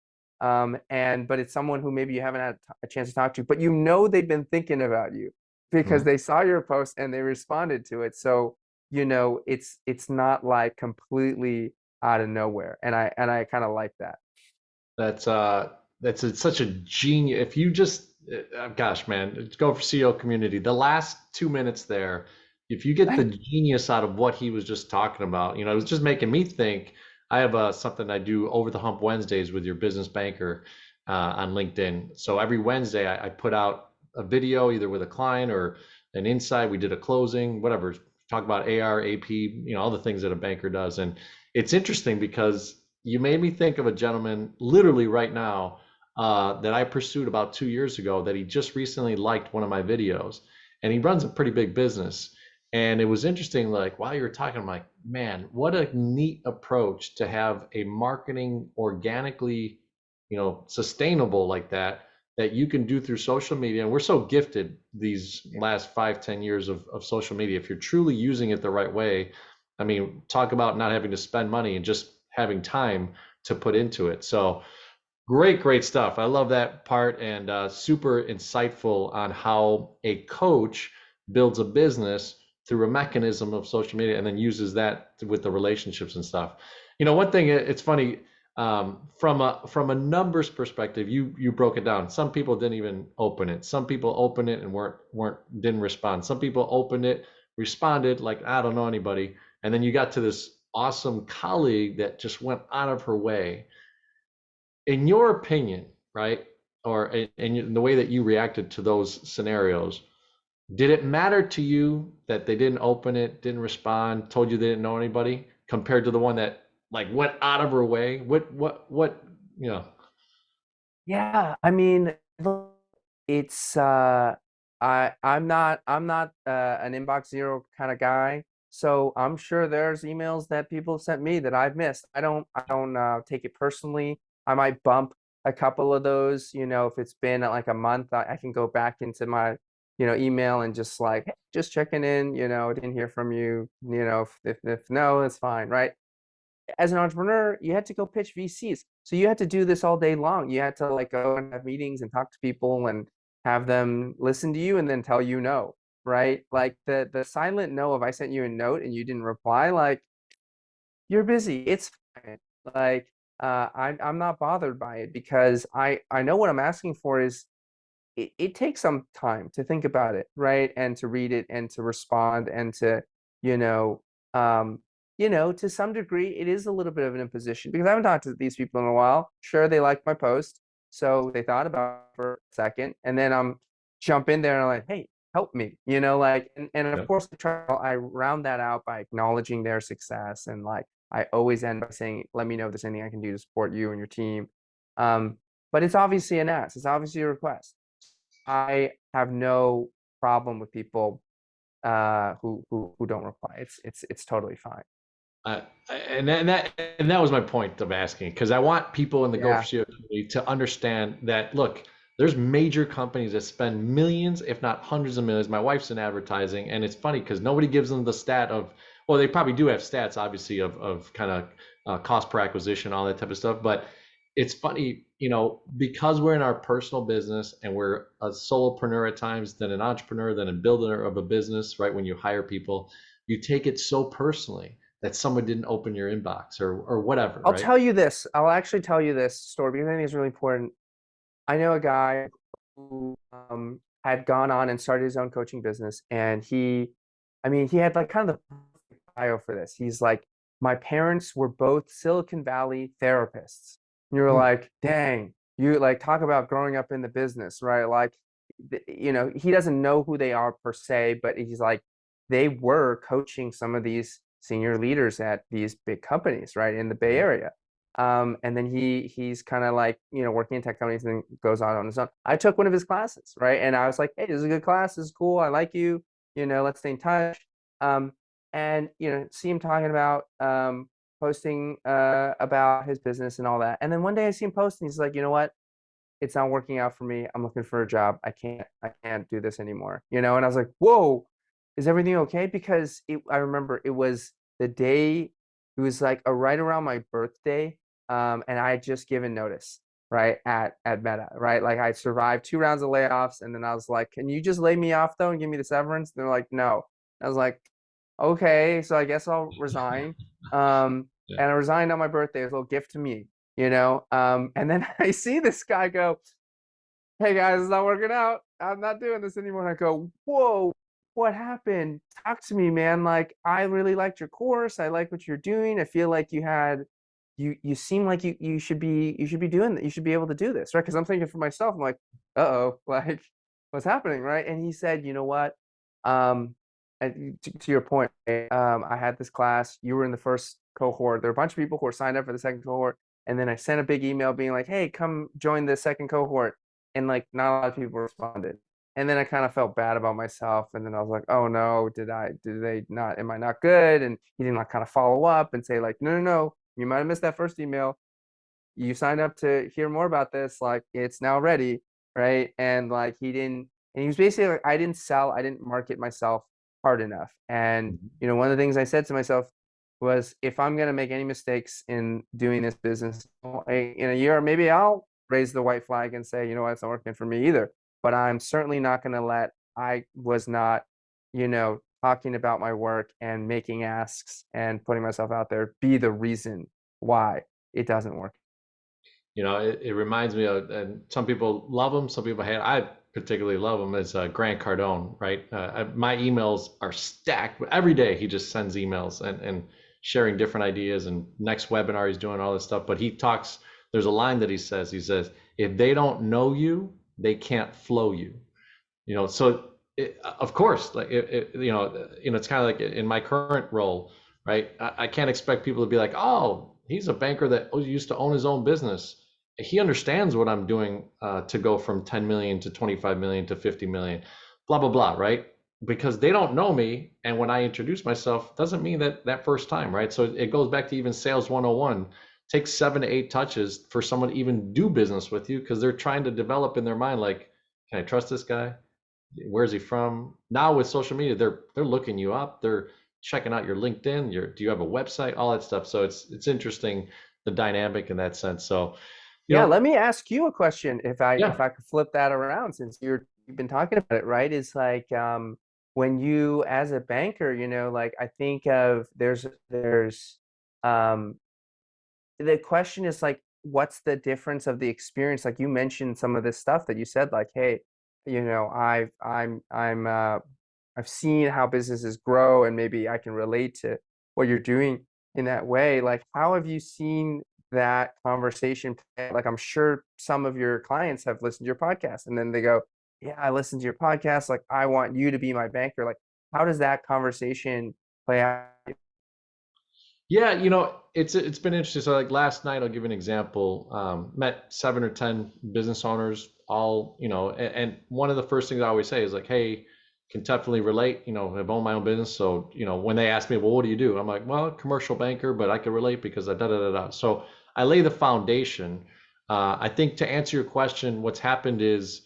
But it's someone who maybe you haven't had a chance to talk to, but they've been thinking about you because they saw your post and they responded to it. So it's not like completely out of nowhere. And I kind of like that. That's such a genius. If you just gosh, man, go for CEO community. The last 2 minutes there, if you get the genius out of what he was just talking about, it was just making me think. I have something I do over the hump Wednesdays with your business banker on LinkedIn. So every Wednesday I put out a video either with a client or an insight. We did a closing, whatever. Talk about AR, AP, all the things that a banker does. And it's interesting because you made me think of a gentleman literally right now that I pursued about 2 years ago that he just recently liked one of my videos. And he runs a pretty big business. And it was interesting, like while you were talking, I'm like, man, what a neat approach to have a marketing organically, sustainable like that, that you can do through social media. And we're so gifted these last 5, 10 years of social media. If you're truly using it the right way, I mean, talk about not having to spend money and just having time to put into it. So great, great stuff. I love that part and super insightful on how a coach builds a business through a mechanism of social media and then uses that with the relationships and stuff. One thing it's funny from a numbers perspective, you broke it down. Some people didn't even open it. Some people opened it and weren't didn't respond. Some people opened it, responded like I don't know anybody, and then you got to this awesome colleague that just went out of her way. In your opinion, right? Or in the way that you reacted to those scenarios, did it matter to you that they didn't open it, didn't respond, told you they didn't know anybody, compared to the one that like went out of her way? What, you know, Yeah, I mean, it's I'm not an inbox zero kind of guy. So I'm sure there's emails that people have sent me that I've missed. I don't take it personally. I might bump a couple of those, if it's been like a month, I can go back into my, email and just like, "Hey, just checking in, I didn't hear from you, if no, it's fine, right?" As an entrepreneur, you had to go pitch VCs. So you had to do this all day long. You had to like go and have meetings and talk to people and have them listen to you and then tell you no, right? Like the silent no if I sent you a note and you didn't reply, like you're busy. It's fine. Like I'm not bothered by it because I know what I'm asking for is it takes some time to think about it, right? And to read it and to respond and to, you know, um, to some degree, it is a little bit of an imposition because I haven't talked to these people in a while. Sure, they liked my post, so they thought about it for a second, and then I'm jump in there and I'm like, hey, help me, like, and of yeah. course, I round that out by acknowledging their success and like I always end by saying, let me know if there's anything I can do to support you and your team. Um, but it's obviously an ask. It's obviously a request. I have no problem with people who don't reply. It's totally fine. Uh, and that was my point of asking because I want people in the Go for Yeah. CEO community to understand that look, there's major companies that spend millions, if not hundreds of millions. My wife's in advertising, and it's funny because nobody gives them the stat of, well, they probably do have stats, obviously, of kind of cost per acquisition, all that type of stuff. But it's funny, because we're in our personal business and we're a solopreneur at times, then an entrepreneur, then a builder of a business, right? When you hire people, you take it so personally that someone didn't open your inbox or whatever, I'll right? tell you this. I'll actually tell you this story because I think it's really important. I know a guy who had gone on and started his own coaching business, and he had like kind of the perfect bio for this. He's like, my parents were both Silicon Valley therapists. And you're Hmm. like, dang, you like talk about growing up in the business, right? Like, he doesn't know who they are per se, but he's like, they were coaching some of these senior leaders at these big companies, right, in the Bay Yeah. Area. And then he's kind of like, working in tech companies and then goes on his own. I took one of his classes, right? And I was like, hey, this is a good class. This is cool. I like you. Let's stay in touch. Um, and see him talking about posting about his business and all that. And then one day I see him posting. He's like, you know what? It's not working out for me. I'm looking for a job. I can't do this anymore. And I was like, whoa, is everything okay? Because I remember it was the day, it was like right around my birthday. And I had just given notice, right, at Meta, right? Like I survived 2 rounds of layoffs, and then I was like, can you just lay me off though and give me the severance? And they're like, no. I was like, okay, so I guess I'll resign. Yeah. And I resigned on my birthday as a little gift to me, you know. And then I see this guy go, hey guys, it's not working out. I'm not doing this anymore. And I go, whoa, what happened? Talk to me, man. Like, I really liked your course. I like what you're doing. I feel like you seem like you should be doing that. You should be able to do this, right? Because I'm thinking for myself, I'm like, uh-oh, like what's happening, right? And he said, you know what? To your point, I had this class. You were in the first cohort. There were a bunch of people who were signed up for the second cohort. And then I sent a big email being like, hey, come join the second cohort, and like not a lot of people responded. And then I kind of felt bad about myself, and then I was like, oh no, did they not, am I not good? And he didn't like kind of follow up and say like, no, no, no, you might have missed that first email. You signed up to hear more about this, like it's now ready, right? And like he didn't, and he was basically like, I didn't market myself hard enough. And Mhm. you know, one of the things I said to myself was, if I'm gonna make any mistakes in doing this business in a year, maybe I'll raise the white flag and say, you know what, it's not working for me either. But I'm certainly not gonna let, I was not, you know, talking about my work and making asks and putting myself out there be the reason why it doesn't work. It reminds me of, and some people love him, some people hate. I particularly love him as Grant Cardone, right? My emails are stacked. Every day he just sends emails and sharing different ideas and next webinar he's doing all this stuff. But he talks. There's a line that he says, if they don't know you, they can't flow you. So of course, like it's kind of like in my current role, right? I can't expect people to be like, oh, he's a banker that used to own his own business. He understands what I'm doing to go from 10 million to 25 million to 50 million, blah blah blah, right? Because they don't know me, and when I introduce myself, doesn't mean that first time, right? So it goes back to even sales 101. Takes 7 to 8 touches for someone to even do business with you because they're trying to develop in their mind, like, can I trust this guy? Where's he from? Now with social media, they're looking you up. They're checking out your LinkedIn. Do you have a website? All that stuff. So it's interesting the dynamic in that sense. So, you Yeah, know, let me ask you a question, if yeah, I could flip that around, since you've been talking about it, right? Is like, when you, as a banker, you know, like I think of, there's um the question is like, what's the difference of the experience? Like you mentioned some of this stuff that you said, like, hey, you know, I've seen how businesses grow, and maybe I can relate to what you're doing in that way. Like, how have you seen that conversation play? Like, I'm sure some of your clients have listened to your podcast and then they go, yeah, I listened to your podcast. Like, I want you to be my banker. Like, how does that conversation play out? yeah. It's been interesting. So like last night, I'll give you an example. Met 7 or 10 business owners, all and one of the first things I always say is like, hey, can definitely relate. I've owned my own business, so when they ask me, well, what do you do? I'm like, well, commercial banker, but I can relate because I da da da da. So I lay the foundation. I think to answer your question, what's happened is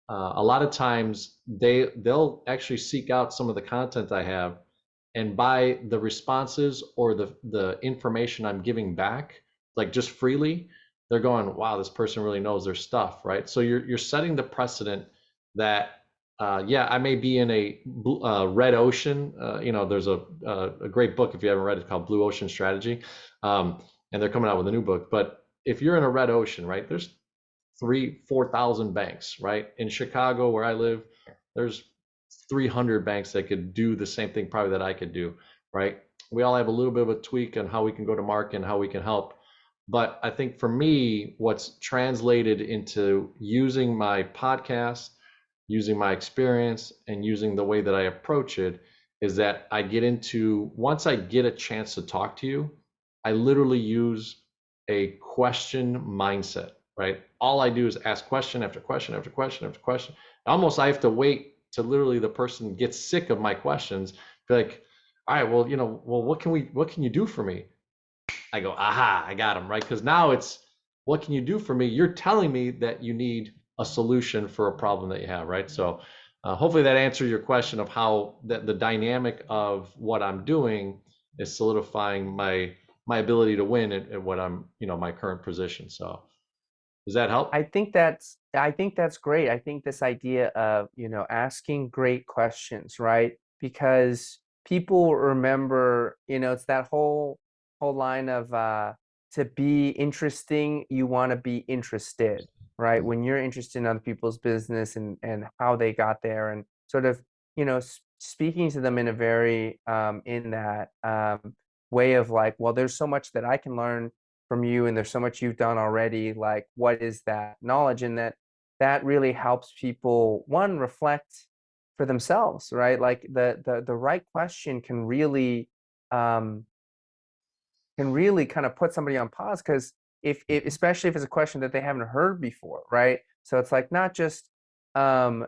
a lot of times they'll actually seek out some of the content I have, and by the responses or the information I'm giving back, like just freely, they're going, wow, this person really knows their stuff, right? So you're setting the precedent that yeah, I may be in a red ocean. There's a great book if you haven't read it called Blue Ocean Strategy, and they're coming out with a new book. But if you're in a red ocean, right, there's 4,000 banks, right? In Chicago, where I live, there's 300 banks that could do the same thing probably that I could do, right? We all have a little bit of a tweak on how we can go to market and how we can help. But I think for me, what's translated into using my podcast, using my experience, and using the way that I approach it is that once I get a chance to talk to you, I literally use a question mindset, right? All I do is ask question after question after question after question. Almost I have to wait till literally the person gets sick of my questions, be like, all right, well, what can you do for me? I go, aha, I got him, right? Because now it's, what can you do for me? You're telling me that you need a solution for a problem that you have, right? So hopefully that answers your question of how the dynamic of what I'm doing is solidifying my ability to win at what I'm, my current position. So does that help? I think that's great. I think this idea of, you know, asking great questions, right? Because people remember, it's that whole line of to be interesting, you want to be interested, right? When you're interested in other people's business and how they got there, and sort of, speaking to them in a very in that way of like, well, there's so much that I can learn from you, and there's so much you've done already. Like, what is that knowledge? And that really helps people, one, reflect for themselves, right? Like the right question um can really kind of put somebody on pause, because if especially if it's a question that they haven't heard before, right? So it's like not just that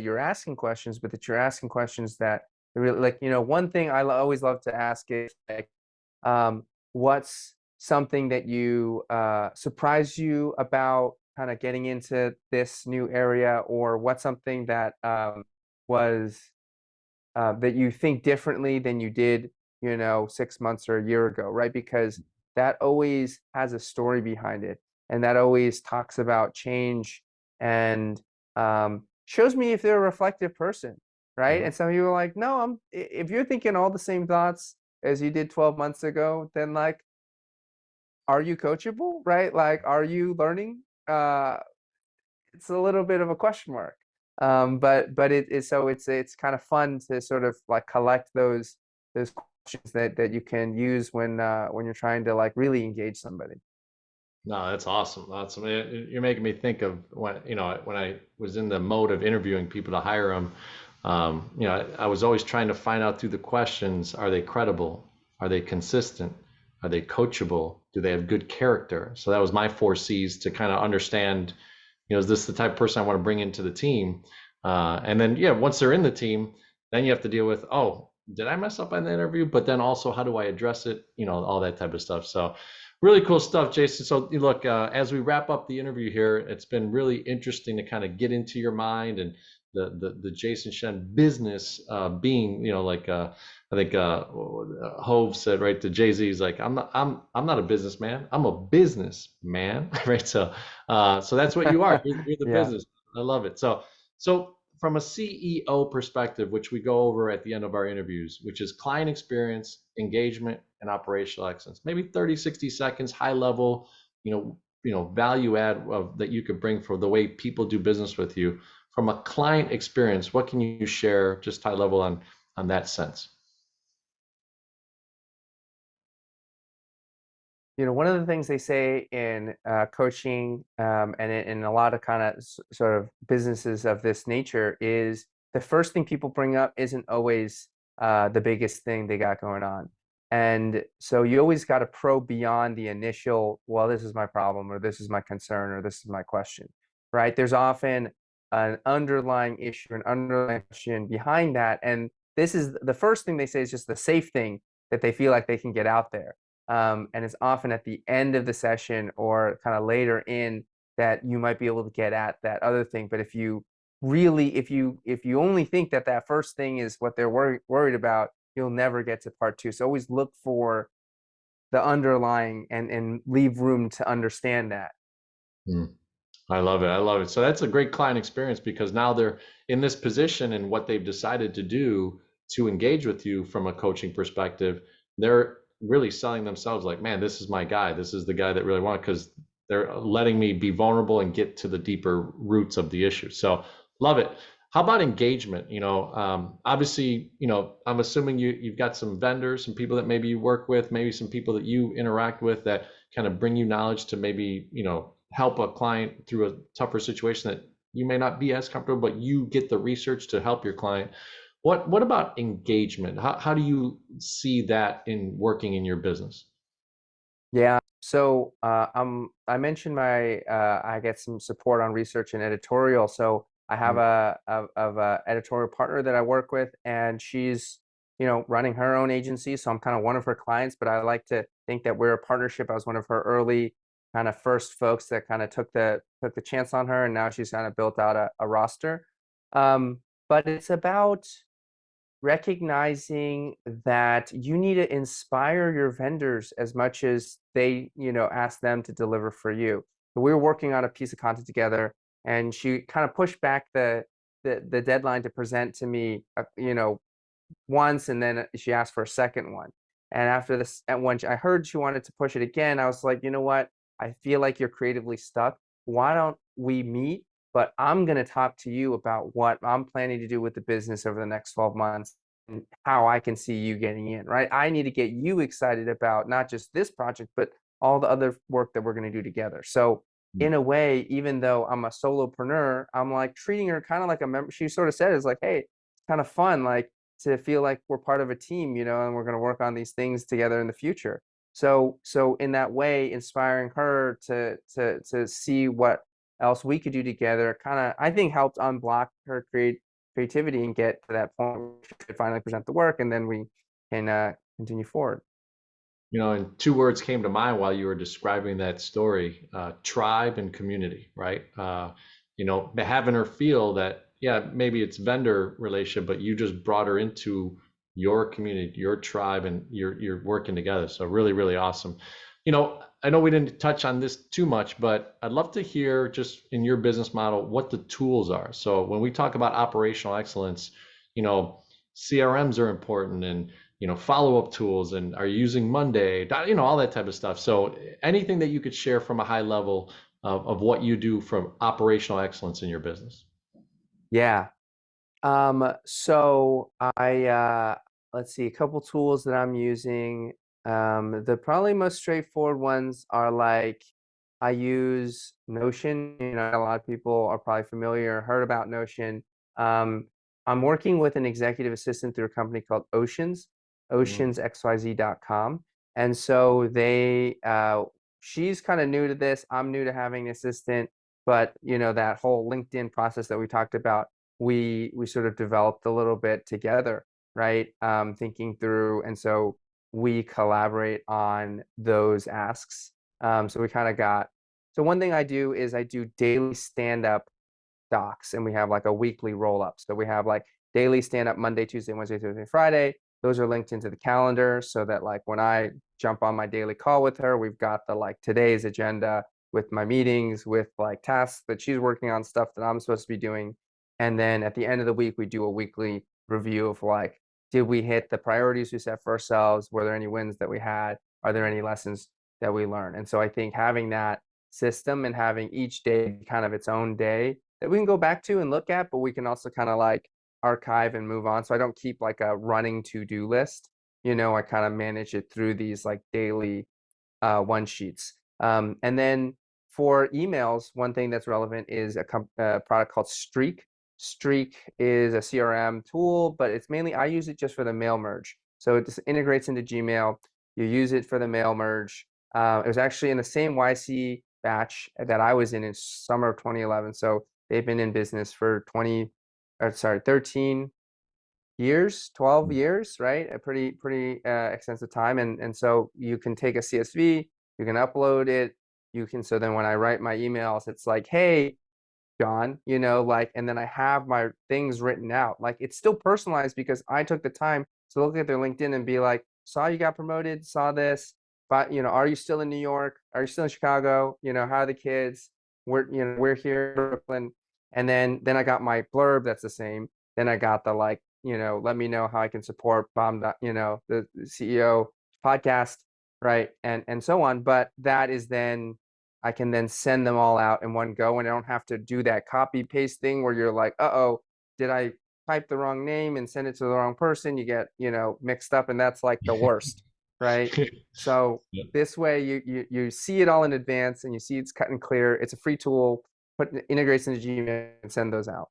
you're asking questions, but that you're asking questions that really, like, one thing I always love to ask is like, what's something that you surprised you about kind of getting into this new area, or what's something that was that you think differently than you did, 6 months or a year ago, right? Because that always has a story behind it, and that always talks about change, and shows me if they're a reflective person, right? Mhm. And some people are like, no, if you're thinking all the same thoughts as you did 12 months ago, then like, are you coachable, right? Like, are you learning? It's a little bit of a question mark. But it is, so it's kind of fun to sort of like collect those questions that you can use when you're trying to like really engage somebody. No, that's awesome. Awesome. You're making me think of when, when I was in the mode of interviewing people to hire them. I was always trying to find out through the questions, are they credible? Are they consistent? Are they coachable? Do they have good character? So that was my four C's to kind of understand, is this the type of person I want to bring into the team? And then, yeah, once they're in the team, then you have to deal with, oh, did I mess up on the interview? But then also, how do I address it? All that type of stuff. So really cool stuff, Jason. So look, as we wrap up the interview here, it's been really interesting to kind of get into your mind and the Jason Shen business being, like I think Hove said, right, to Jay Z, he's like, I'm not a businessman, I'm a businessman, right? So that's what you are. You're the Yeah. business. I love it. So from a CEO perspective, which we go over at the end of our interviews, which is client experience, engagement, and operational excellence. Maybe 30, 60 seconds, high level, value add that you could bring for the way people do business with you. From a client experience, what can you share just high level on that sense? One of the things they say in coaching, and in a lot of kind of sort of businesses of this nature, is the first thing people bring up isn't always the biggest thing they got going on. And so you always got to probe beyond the initial, well, this is my problem, or this is my concern, or this is my question, right? There's often an underlying issue, an underlying question behind that. And this is the first thing they say is just the safe thing that they feel like they can get out there. And it's often at the end of the session or kind of later in that you might be able to get at that other thing. But if you really, if you only think that that first thing is what they're worried about, you'll never get to part two. So always look for the underlying and leave room to understand that. Mm. I love it. I love it. So that's a great client experience because now they're in this position and what they've decided to do to engage with you from a coaching perspective. They're really selling themselves like, man, this is my guy. This is the guy that really want because they're letting me be vulnerable and get to the deeper roots of the issue. So love it. How about engagement? Obviously, I'm assuming you've got some vendors, some people that maybe you work with, maybe some people that you interact with that kind of bring you knowledge to maybe, help a client through a tougher situation that you may not be as comfortable, but you get the research to help your client. What about engagement? How do you see that in working in your business? Yeah. So I mentioned I get some support on research and editorial. So I have Mm. a editorial partner that I work with, and she's running her own agency. So I'm kind of one of her clients, but I like to think that we're a partnership. I was one of her early kind of first folks that kind of took the chance on her, and now she's kind of built out a roster. But it's about recognizing that you need to inspire your vendors as much as they, ask them to deliver for you. So we were working on a piece of content together, and she kind of pushed back the deadline to present to me, once, and then she asked for a second one. And after this, and when I heard she wanted to push it again, I was like, you know what? I feel like you're creatively stuck. Why don't we meet? But I'm going to talk to you about what I'm planning to do with the business over the next 12 months and how I can see you getting in, right? I need to get you excited about not just this project, but all the other work that we're going to do together. So, in a way, even though I'm a solopreneur, I'm like treating her kind of like a member. She sort of said, "It's like, hey, it's kind of fun, like to feel like we're part of a team, and we're going to work on these things together in the future." So in that way, inspiring her to see what else we could do together, kind of, I think, helped unblock her creativity and get to that point where she could finally present the work, and then we can continue forward. And two words came to mind while you were describing that story, tribe and community, right? Having her feel that, yeah, maybe it's vendor relationship, but you just brought her into your community, your tribe, and you're working together. So really, really awesome. I know we didn't touch on this too much, but I'd love to hear just in your business model what the tools are. So when we talk about operational excellence, you know, CRMs are important, and follow-up tools, and are you using Monday, all that type of stuff. So anything that you could share from a high level of what you do from operational excellence in your business. Yeah. So let's see, a couple tools that I'm using. The probably most straightforward ones are like I use Notion. A lot of people are probably familiar or heard about Notion. Um, I'm working with an executive assistant through a company called Mm, oceansxyz.com. And so she's kind of new to this. I'm new to having an assistant, but that whole LinkedIn process that we talked about, we sort of developed a little bit together, right? Thinking through, and so we collaborate on those asks. So we kind of got. So one thing I do is I do daily stand-up docs, and we have like a weekly roll-up. So we have like daily stand-up Monday, Tuesday, Wednesday, Thursday, Friday. Those are linked into the calendar so that like when I jump on my daily call with her, we've got the like today's agenda with my meetings, with like tasks that she's working on, stuff that I'm supposed to be doing. And then at the end of the week, we do a weekly review of like, did we hit the priorities we set for ourselves? Were there any wins that we had? Are there any lessons that we learned? And so I think having that system and having each day kind of its own day that we can go back to and look at, but we can also kind of like archive and move on. So I don't keep like a running to-do list. I kind of manage it through these like daily one sheets. And then for emails, one thing that's relevant is a product called Streak. Streak is a CRM tool, but it's mainly, I use it just for the mail merge. So it just integrates into Gmail. You use it for the mail merge. It was actually in the same YC batch that I was in summer of 2011. So they've been in business for 13 years, 12 years, right? A pretty extensive time. And so you can take a CSV, you can upload it, so then when I write my emails, it's like, hey, John, like, and then I have my things written out. Like it's still personalized because I took the time to look at their LinkedIn and be like, saw you got promoted, saw this, but are you still in New York? Are you still in Chicago? How are the kids? We're here in Brooklyn. And then I got my blurb that's the same. Then I got the like, let me know how I can support Bomb, the CEO podcast, right? And so on. But that is then I can then send them all out in one go, and I don't have to do that copy paste thing where you're like, uh-oh, did I type the wrong name and send it to the wrong person? You get, mixed up, and that's like the worst, right? So yeah. this way you see it all in advance and you see it's cut and clear. It's a free tool, integrates into Gmail and send those out.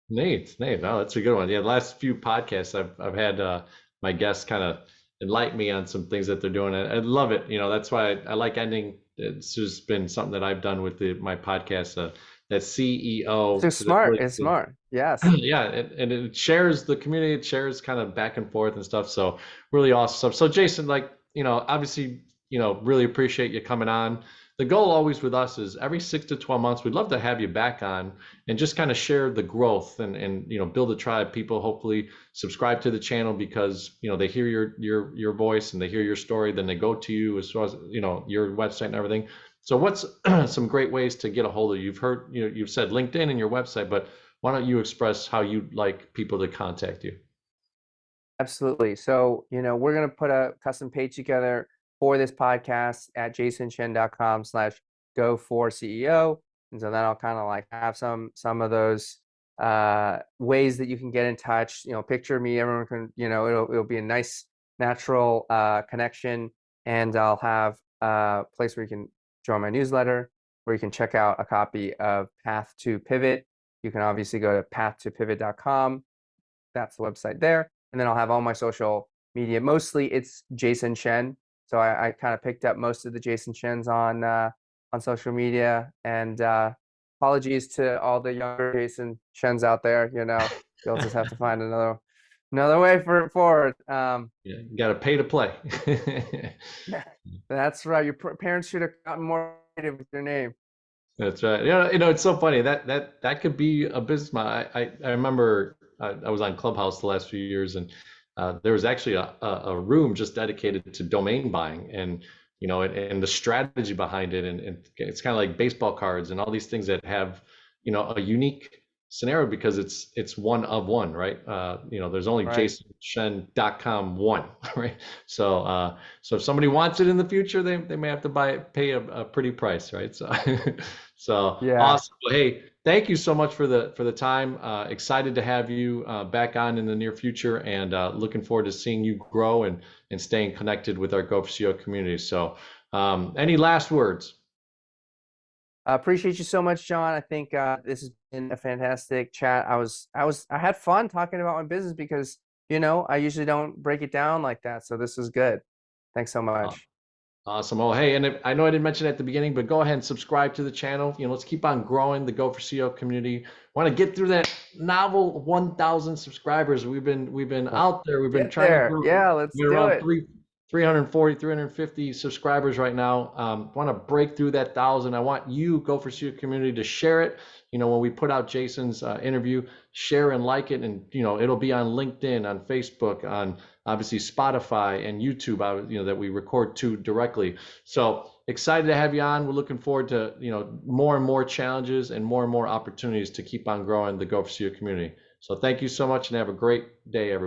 Nate, Nate, no, that's a good one. Yeah, the last few podcasts I've had my guests kind of enlighten me on some things that they're doing. I love it. That's why I like ending. It's just been something that I've done with my podcast. That CEO, So because it smart. really, It's smart. Yes. yeah, and it shares the community. It shares kind of back and forth and stuff. So really awesome stuff. So Jason, like, obviously, really appreciate you coming on. The goal always with us is every 6 to 12 months, we'd love to have you back on and just kind of share the growth and build a tribe. People hopefully subscribe to the channel because they hear your voice and they hear your story, then they go to you as well as your website and everything. So what's some great ways to get a hold of you? You've heard, you've said LinkedIn and your website, but why don't you express how you'd like people to contact you? Absolutely. So, we're going to put a custom page together for this podcast at jasonshen.com/go for CEO. And so then I'll kind of like have some of those ways that you can get in touch, picture me, everyone can, it'll be a nice natural connection. And I'll have a place where you can join my newsletter, where you can check out a copy of Path to Pivot. You can obviously go to pathtopivot.com. That's the website there. And then I'll have all my social media. Mostly it's Jason Shen. So I kind of picked up most of the Jason Shens on social media. And apologies to all the younger Jason Shens out there. You'll just have to find another way for it forward. Yeah, you got to pay to play. That's right. Your parents should have gotten more creative with your name. That's right. It's so funny that could be a business model. I remember I was on Clubhouse the last few years, and there was actually a room just dedicated to domain buying, and and the strategy behind it, and it's kind of like baseball cards and all these things that have a unique scenario because it's one of one, right? There's only Right. jasonshen.com one, right? So if somebody wants it in the future, they may have to pay a pretty price, right? So so Yeah. awesome. Well, hey, thank you so much for the time. Excited to have you back on in the near future, and looking forward to seeing you grow and staying connected with our Go for CEO community. So, any last words? I appreciate you so much, John. I think this has been a fantastic chat. I had fun talking about my business because, I usually don't break it down like that. So this is good. Thanks so Uh, much. Awesome. Oh, hey, and I know I didn't mention it at the beginning, but go ahead and subscribe to the channel. Let's keep on growing the Go for CEO community. Want to get through that novel 1,000 subscribers. We've been Let's out there. We've been get trying to there. grow. Yeah, let's We're do around it. 340, 350 subscribers right now. Want to break through that 1,000. I want you, Go for CEO community, to share it. When we put out Jason's interview, share and like it, and it'll be on LinkedIn, on Facebook, on obviously Spotify and YouTube, that we record to directly. So excited to have you on. We're looking forward to, more and more challenges and more opportunities to keep on growing the Go for CEO community. So thank you so much and have a great day, everyone.